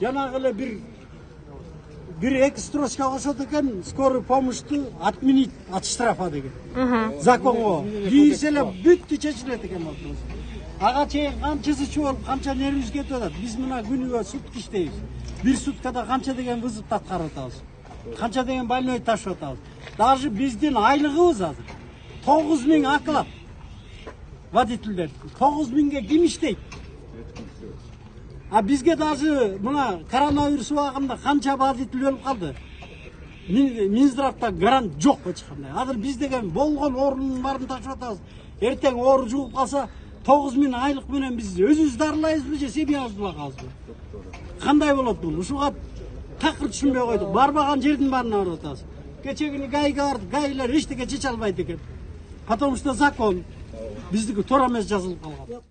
Жанагы эле бир эки строчка кошот экен, скорый помощьту отменить от штрафа деген. Законго. Дейсе эле бүттү чечилет экен вопрос. Ага чейин канчасы чогулуп, канча нервибиз кетип атат. Биз мына күнүгө сутка иштейбиз. Бир суткада канча деген вызов аткарып атабыз. Канча деген больной ташып атабыз. Даже биздин айлыгыбыз азыр 9000 оклад. Водительдер 9000ге ким иштейт? А бизге даже мына коронавирус убагында канча водитель өлүп калды. Минздравда грант жок эч кандай. Азыр биз деген болгон орунун баарын ташып атабыз. Эртең оору жугуп калса 9000 айлык менен биз өзүбүз дарылайбызбы же семьябызды багабызбы? Кандай болот бул? Ушуга такыр түшүнбөй койдук. Барбаган жердин баарына барып атабыз. Кечегини гайга бардык, гайлар эчтеке чече албайт экен. Потому что закон биздики туура эмес жазылып калган.